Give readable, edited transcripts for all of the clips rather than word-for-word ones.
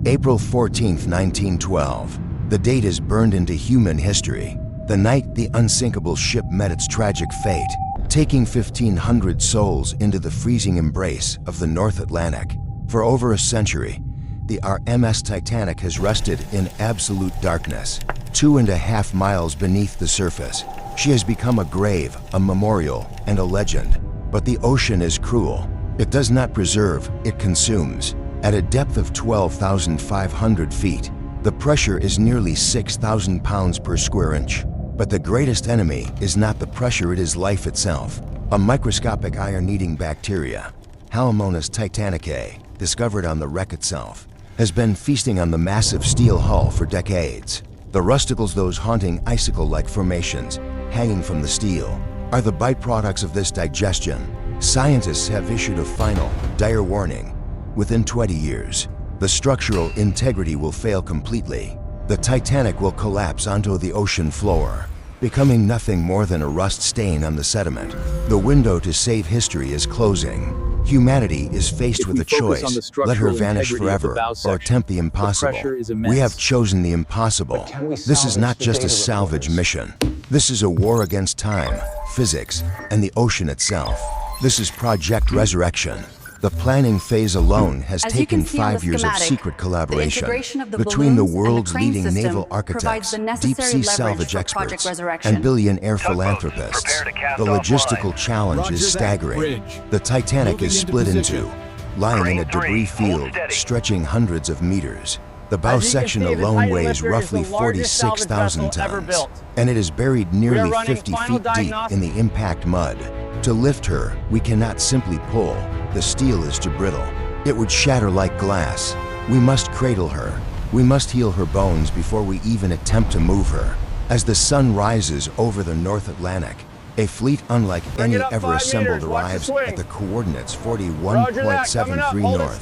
April 14, 1912. The date is burned into human history. The night the unsinkable ship met its tragic fate, taking 1,500 souls into the freezing embrace of the North Atlantic. For over a century, the RMS Titanic has rested in absolute darkness, 2.5 miles beneath the surface. She has become a grave, a memorial, and a legend. But the ocean is cruel. It does not preserve, it consumes. At a depth of 12,500 feet, the pressure is nearly 6,000 pounds per square inch. But the greatest enemy is not the pressure, it is life itself. A microscopic iron-eating bacteria, Halomonas titanicae, discovered on the wreck itself, has been feasting on the massive steel hull for decades. The rusticles, those haunting icicle-like formations hanging from the steel, are the byproducts of this digestion. Scientists have issued a final, dire warning. Within 20 years, the structural integrity will fail completely. The Titanic will collapse onto the ocean floor, becoming nothing more than a rust stain on the sediment. The window to save history is closing. Humanity is faced with a choice: let her vanish forever or attempt the impossible. We have chosen the impossible. This is not just a salvage mission. This is a war against time, physics, and the ocean itself. This is Project Resurrection. The planning phase alone has taken 5 years of secret collaboration between the world's leading naval architects, deep-sea salvage experts, and billionaire philanthropists. The logistical challenge is staggering. The Titanic is split in two, lying in a debris field stretching hundreds of meters. The bow section alone weighs roughly 46,000 tons, and it is buried nearly 50 feet deep in the impact mud. To lift her, we cannot simply pull. The steel is too brittle. It would shatter like glass. We must cradle her. We must heal her bones before we even attempt to move her. As the sun rises over the North Atlantic, a fleet unlike any ever assembled arrives at the coordinates 41.73 north,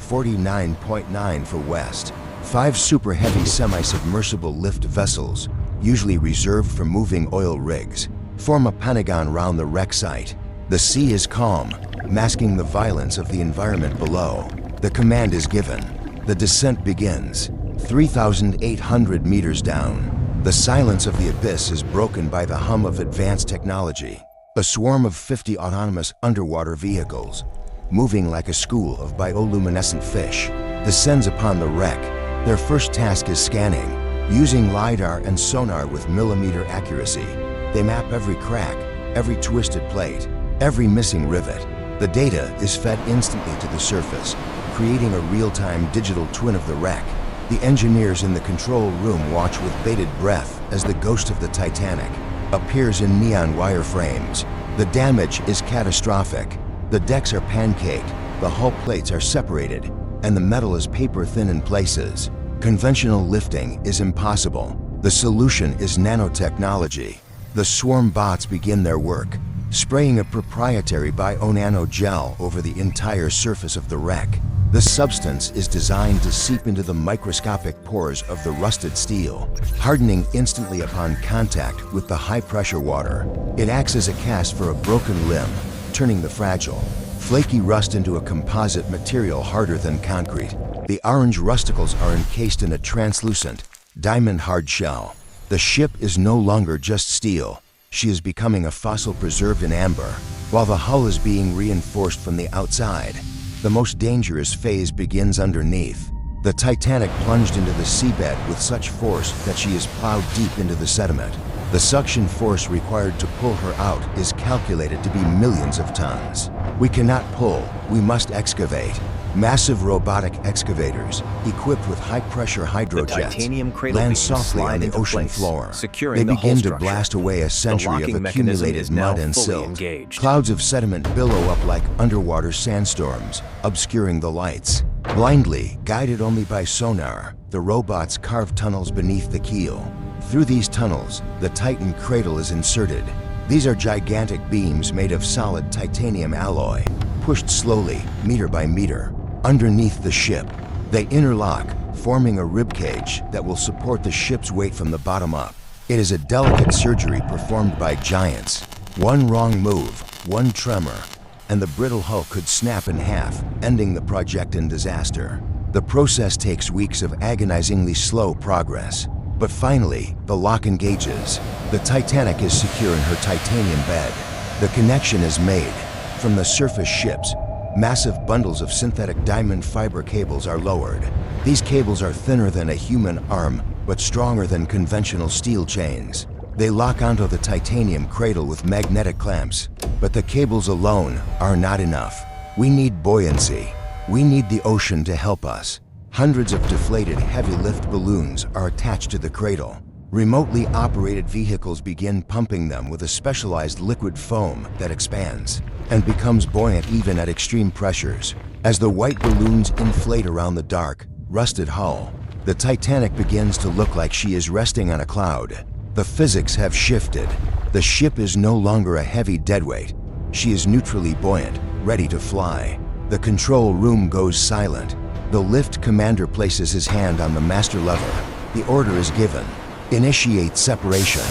49.9 for west. 5 super heavy semi-submersible lift vessels, usually reserved for moving oil rigs, form a pentagon round the wreck site. The sea is calm, masking the violence of the environment below. The command is given. The descent begins. 3,800 meters down. The silence of the abyss is broken by the hum of advanced technology. A swarm of 50 autonomous underwater vehicles, moving like a school of bioluminescent fish, descends upon the wreck. Their first task is scanning. Using LiDAR and sonar with millimeter accuracy, they map every crack, every twisted plate, every missing rivet. The data is fed instantly to the surface, creating a real-time digital twin of the wreck. The engineers in the control room watch with bated breath as the ghost of the Titanic appears in neon wire frames. The damage is catastrophic. The decks are pancaked, the hull plates are separated, and the metal is paper-thin in places. Conventional lifting is impossible. The solution is nanotechnology. The swarm bots begin their work, spraying a proprietary bio-nano gel over the entire surface of the wreck. The substance is designed to seep into the microscopic pores of the rusted steel, hardening instantly upon contact with the high-pressure water. It acts as a cast for a broken limb, turning the fragile, flaky rust into a composite material harder than concrete. The orange rusticles are encased in a translucent, diamond-hard shell. The ship is no longer just steel. She is becoming a fossil preserved in amber. While the hull is being reinforced from the outside, the most dangerous phase begins underneath. The Titanic plunged into the seabed with such force that she is plowed deep into the sediment. The suction force required to pull her out is calculated to be millions of tons. We cannot pull, we must excavate. Massive robotic excavators, equipped with high-pressure hydrojets, land softly on the ocean floor. They begin to blast away a century of accumulated mud and silt. Clouds of sediment billow up like underwater sandstorms, obscuring the lights. Blindly, guided only by sonar, the robots carve tunnels beneath the keel. Through these tunnels, the Titan cradle is inserted. These are gigantic beams made of solid titanium alloy, pushed slowly, meter by meter. Underneath the ship, they interlock, forming a ribcage that will support the ship's weight from the bottom up. It is a delicate surgery performed by giants. One wrong move, one tremor, and the brittle hull could snap in half, ending the project in disaster. The The process takes weeks of agonizingly slow progress. But finally, the lock engages. The Titanic is secure in her titanium bed. The connection is made. From the surface ships, massive bundles of synthetic diamond fiber cables are lowered. These cables are thinner than a human arm, but stronger than conventional steel chains. They lock onto the titanium cradle with magnetic clamps. But the cables alone are not enough. We need buoyancy. We need the ocean to help us. Hundreds of deflated heavy-lift balloons are attached to the cradle. Remotely operated vehicles begin pumping them with a specialized liquid foam that expands and becomes buoyant even at extreme pressures. As the white balloons inflate around the dark, rusted hull, the Titanic begins to look like she is resting on a cloud. The physics have shifted. The ship is no longer a heavy deadweight. She is neutrally buoyant, ready to fly. The control room goes silent. The lift commander places his hand on the master lever. The order is given. Initiate separation.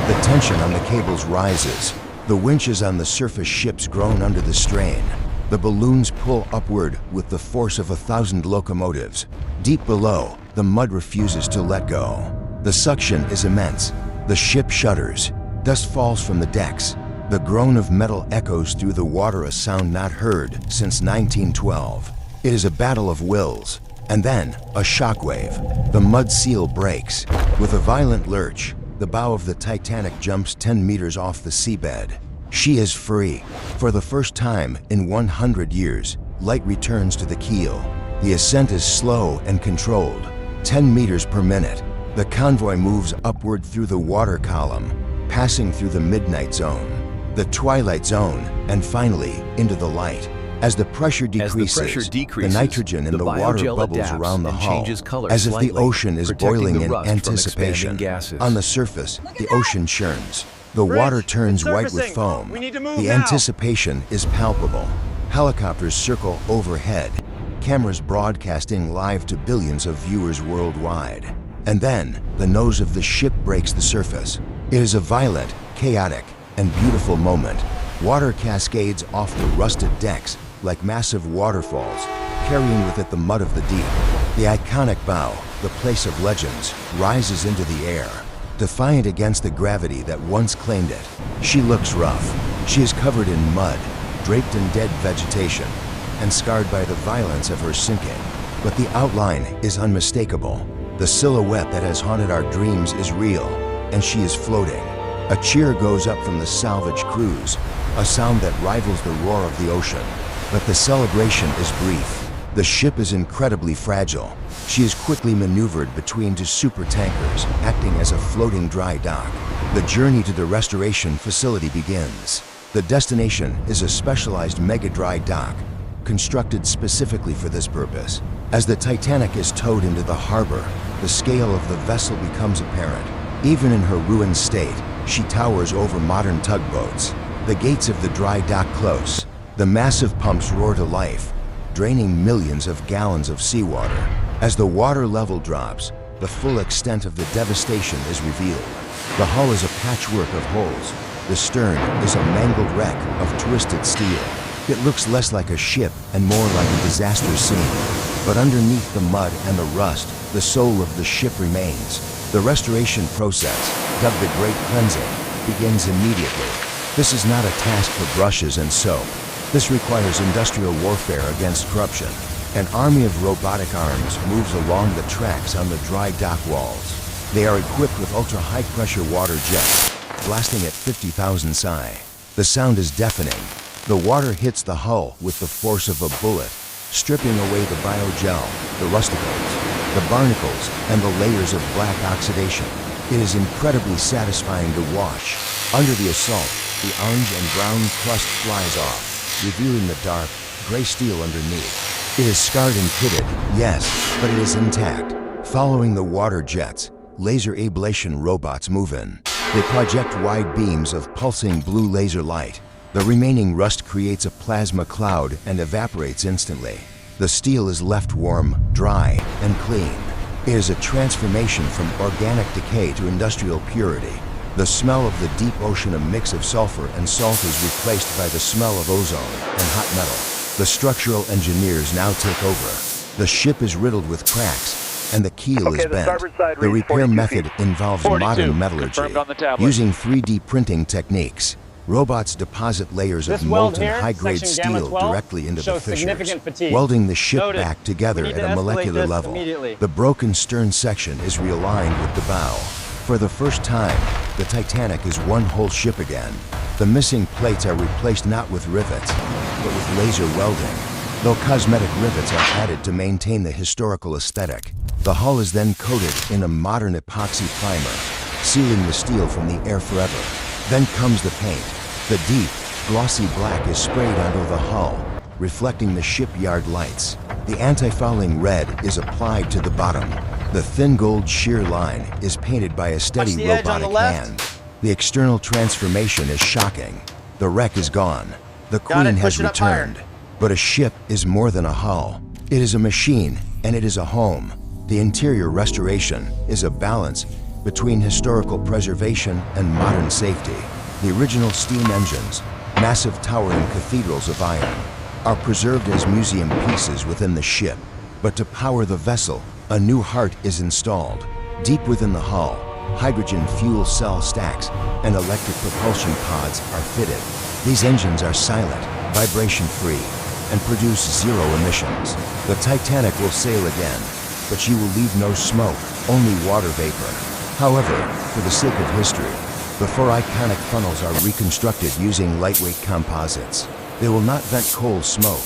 The tension on the cables rises. The winches on the surface ships groan under the strain. The balloons pull upward with the force of 1,000 locomotives. Deep below, the mud refuses to let go. The suction is immense. The ship shudders. Dust falls from the decks. The groan of metal echoes through the water, a sound not heard since 1912. It is a battle of wills. And then, a shockwave. The mud seal breaks. With a violent lurch, the bow of the Titanic jumps 10 meters off the seabed. She is free. For the first time in 100 years, light returns to the keel. The ascent is slow and controlled, 10 meters per minute. The convoy moves upward through the water column, passing through the midnight zone, the twilight zone, and finally into the light. As the pressure decreases, the nitrogen in the water bubbles around the hull, as if the ocean is boiling in anticipation. On the surface, the ocean churns. The water turns white with foam. The anticipation is palpable. Helicopters circle overhead, cameras broadcasting live to billions of viewers worldwide. And then, the nose of the ship breaks the surface. It is a violent, chaotic, and beautiful moment. Water cascades off the rusted decks like massive waterfalls, carrying with it the mud of the deep. The iconic bow, the place of legends, rises into the air, defiant against the gravity that once claimed it. She looks rough. She is covered in mud, draped in dead vegetation, and scarred by the violence of her sinking. But the outline is unmistakable. The silhouette that has haunted our dreams is real, and she is floating. A cheer goes up from the Salvage crews, a sound that rivals the roar of the ocean. But the celebration is brief. The ship is incredibly fragile. She is quickly maneuvered between two supertankers, acting as a floating dry dock. The journey to the restoration facility begins. The destination is a specialized mega dry dock, constructed specifically for this purpose. As the Titanic is towed into the harbor, the scale of the vessel becomes apparent. Even in her ruined state, she towers over modern tugboats. The gates of the dry dock close. The massive pumps roar to life, draining millions of gallons of seawater. As the water level drops, the full extent of the devastation is revealed. The hull is a patchwork of holes. The stern is a mangled wreck of twisted steel. It looks less like a ship and more like a disaster scene. But underneath the mud and the rust, the soul of the ship remains. The restoration process, dubbed the Great Cleansing, begins immediately. This is not a task for brushes and soap. This requires industrial warfare against corruption. An army of robotic arms moves along the tracks on the dry dock walls. They are equipped with ultra-high pressure water jets, blasting at 50,000 psi. The sound is deafening. The water hits the hull with the force of a bullet, stripping away the biogel, the rusticles, the barnacles, and the layers of black oxidation. It is incredibly satisfying to watch. Under the assault, the orange and brown crust flies off, revealing the dark, gray steel underneath. It is scarred and pitted, yes, but it is intact. Following the water jets, laser ablation robots move in. They project wide beams of pulsing blue laser light. The remaining rust creates a plasma cloud and evaporates instantly. The steel is left warm, dry, and clean. It is a transformation from organic decay to industrial purity. The smell of the deep ocean, a mix of sulfur and salt, is replaced by the smell of ozone and hot metal. The structural engineers now take over. The ship is riddled with cracks, and the keel is the bent. starboard side The reads repair 42 method feet. involves 42, modern metallurgy, confirmed on the tablet. using 3D printing techniques. Robots deposit layers This of weld molten here, high-grade section gamma steel 12, directly into the shows fissures, significant fatigue. welding the ship Noted. back together We need at to a escalate molecular this level. immediately. The broken stern section is realigned with the bow. For the first time, the Titanic is one whole ship again. The missing plates are replaced not with rivets, but with laser welding, though cosmetic rivets are added to maintain the historical aesthetic. The hull is then coated in a modern epoxy primer, sealing the steel from the air forever. Then comes the paint. The deep, glossy black is sprayed onto the hull, reflecting the shipyard lights. The anti-fouling red is applied to the bottom. The thin gold shear line is painted by a steady Watch the edge on the robotic left. hand. The external transformation is shocking. The wreck is gone. The Got Queen it, has push it up higher. returned. But a ship is more than a hull. It is a machine, and it is a home. The interior restoration is a balance between historical preservation and modern safety. The original steam engines, massive towering cathedrals of iron, are preserved as museum pieces within the ship. But to power the vessel, a new heart is installed. Deep within the hull, hydrogen fuel cell stacks and electric propulsion pods are fitted. These engines are silent, vibration-free, and produce zero emissions. The Titanic will sail again, but she will leave no smoke, only water vapor. However, for the sake of history, the four iconic funnels are reconstructed using lightweight composites. They will not vent coal smoke,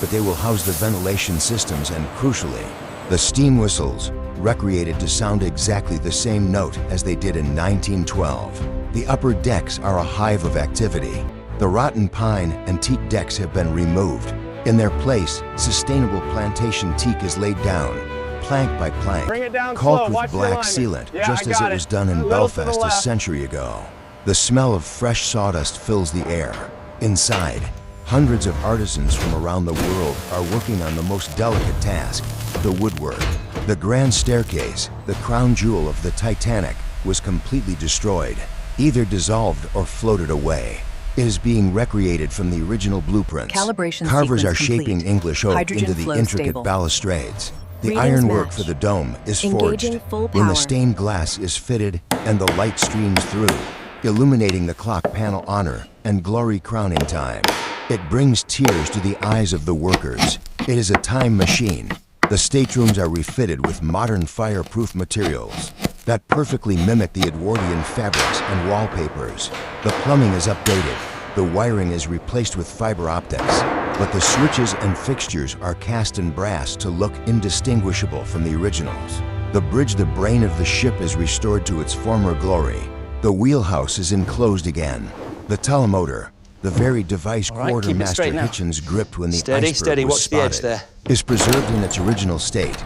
but they will house the ventilation systems and, crucially, the steam whistles, recreated to sound exactly the same note as they did in 1912. The upper decks are a hive of activity. The rotten pine and teak decks have been removed. In their place, sustainable plantation teak is laid down, plank by plank, Bring it down caulked slow. with Watch the black alignment. sealant, Yeah, just I as got it was it. done in A little to the Belfast a left. century ago. The smell of fresh sawdust fills the air. Inside, hundreds of artisans from around the world are working on the most delicate task, the woodwork. The grand staircase, the crown jewel of the Titanic, was completely destroyed, either dissolved or floated away. It is being recreated from the original blueprints. Calibration Carvers are sequence shaping complete. English oak Hydrogen into the flow intricate stable. balustrades. The Readings ironwork match. for the dome is Engaging forged. full When the power. stained glass is fitted and the light streams through, illuminating the clock panel honor and glory crowning time. It brings tears to the eyes of the workers. It is a time machine. The staterooms are refitted with modern fireproof materials that perfectly mimic the Edwardian fabrics and wallpapers. The plumbing is updated. The wiring is replaced with fiber optics, but the switches and fixtures are cast in brass to look indistinguishable from the originals. The bridge, the brain of the ship, is restored to its former glory. The wheelhouse is enclosed again. The telemotor, the very device right, keep it quartermaster straight now. Hitchens gripped when the Steady, iceberg steady, was watch the edge spotted, there. is preserved in its original state,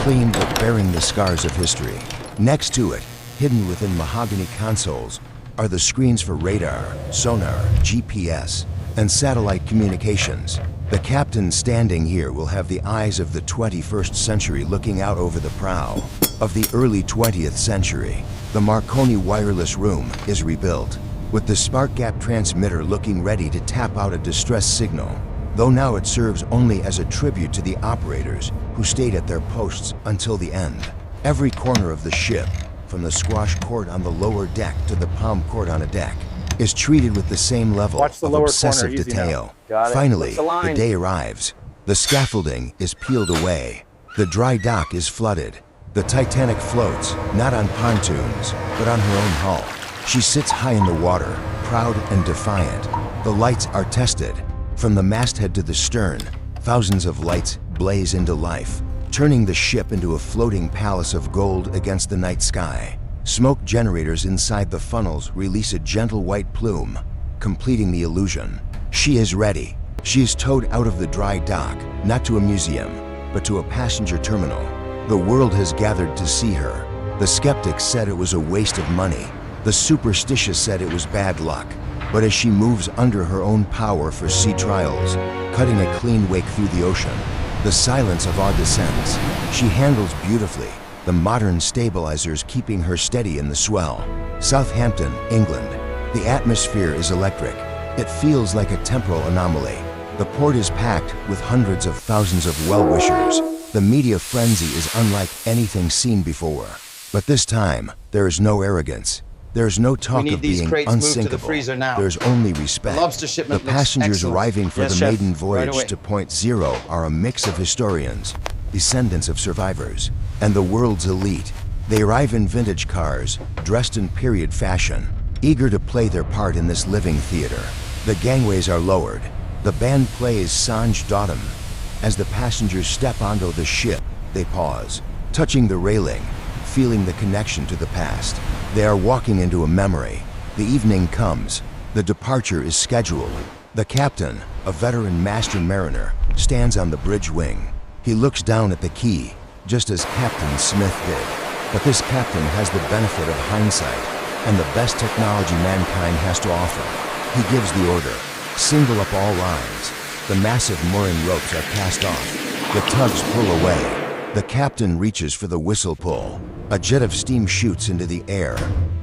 clean but bearing the scars of history. Next to it, hidden within mahogany consoles, are the screens for radar, sonar, GPS, and satellite communications. The captain standing here will have the eyes of the 21st century looking out over the prow of the early 20th century. The Marconi wireless room is rebuilt, with the spark gap transmitter looking ready to tap out a distress signal, though now it serves only as a tribute to the operators who stayed at their posts until the end. Every corner of the ship, from the squash court on the lower deck to the palm court on a deck, is treated with the same level Watch the of lower obsessive corner, easy detail. now. Got it. Finally, Looks aligned. the day arrives. The scaffolding is peeled away. The dry dock is flooded. The Titanic floats, not on pontoons, but on her own hull. She sits high in the water, proud and defiant. The lights are tested. From the masthead to the stern, thousands of lights blaze into life, turning the ship into a floating palace of gold against the night sky. Smoke generators inside the funnels release a gentle white plume, completing the illusion. She is ready. She is towed out of the dry dock, not to a museum, but to a passenger terminal. The world has gathered to see her. The skeptics said it was a waste of money. The superstitious said it was bad luck. But as she moves under her own power for sea trials, cutting a clean wake through the ocean, the silence of awe descends. She handles beautifully, the modern stabilizers keeping her steady in the swell. Southampton, England. The atmosphere is electric. It feels like a temporal anomaly. The port is packed with hundreds of thousands of well-wishers. The media frenzy is unlike anything seen before. But this time, there is no arrogance. There's no talk of being unsinkable. There's only respect. The passengers arriving for the maiden voyage to Point Zero are a mix of historians, descendants of survivors, and the world's elite. They arrive in vintage cars, dressed in period fashion, eager to play their part in this living theater. The gangways are lowered. The band plays Sanj Daughtam. As the passengers step onto the ship, they pause, touching the railing, feeling the connection to the past. They are walking into a memory. The evening comes. The departure is scheduled. The captain, a veteran master mariner, stands on the bridge wing. He looks down at the key, just as Captain Smith did. But this captain has the benefit of hindsight and the best technology mankind has to offer. He gives the order, single up all lines. The massive mooring ropes are cast off. The tugs pull away. The captain reaches for the whistle pull. A jet of steam shoots into the air,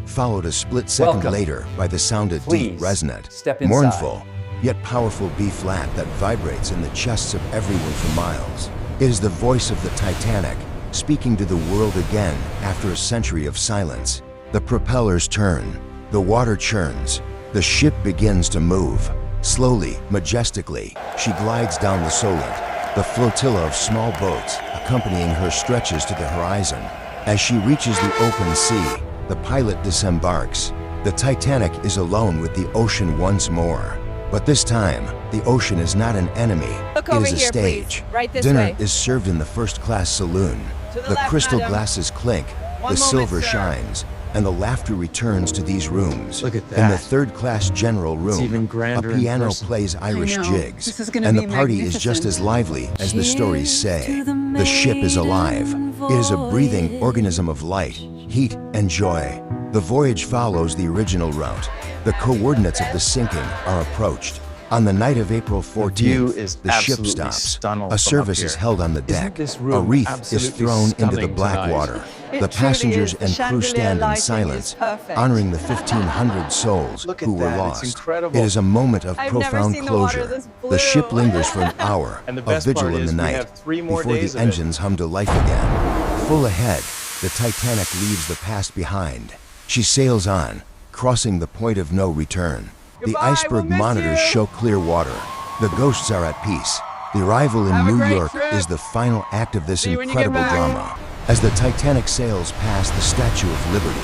followed a split second later by the sound of deep, resonant, mournful, yet powerful B-flat that vibrates in the chests of everyone for miles. It is the voice of the Titanic, speaking to the world again after a century of silence. The propellers turn. The water churns. The ship begins to move. Slowly, majestically, she glides down the Solent. The flotilla of small boats accompanying her stretches to the horizon. As she reaches the open sea, the pilot disembarks. The Titanic is alone with the ocean once more. But this time, the ocean is not an enemy. It is a stage. Dinner is served in the first-class saloon. The crystal glasses clink, the silver shines, and the laughter returns to these rooms. Look at that. In the third-class general room, even grander a piano in person. plays Irish jigs, This is gonna and be the party is just as lively as the stories say. The ship is alive. It is a breathing organism of light, heat, and joy. The voyage follows the original route. The coordinates of the sinking are approached. On the night of April 14th, the ship stops. A service is held on the deck. A wreath is thrown into the black water. The passengers and crew stand in silence, honoring the 1,500 souls who were lost. It is a moment of profound closure. The ship lingers for an hour, a vigil in the night, before the engines hum to life again. Full ahead, the Titanic leaves the past behind. She sails on, crossing the point of no return. The iceberg monitors show clear water. The ghosts are at peace. The arrival in New York is the final act of this incredible drama. As the Titanic sails past the Statue of Liberty,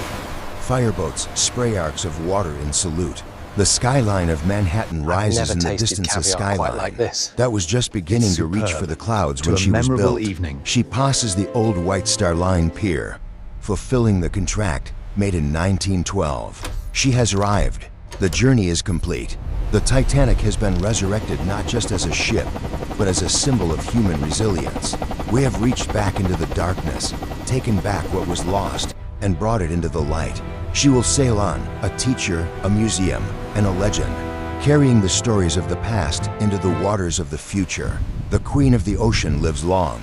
fireboats spray arcs of water in salute. The skyline of Manhattan rises in the distance. A skyline that was just beginning to reach for the clouds when she was built. She passes the old White Star Line pier, fulfilling the contract made in 1912. She has arrived. The journey is complete. The Titanic has been resurrected not just as a ship, but as a symbol of human resilience. We have reached back into the darkness, taken back what was lost, and brought it into the light. She will sail on, a teacher, a museum, and a legend, carrying the stories of the past into the waters of the future. The Queen of the Ocean lives long.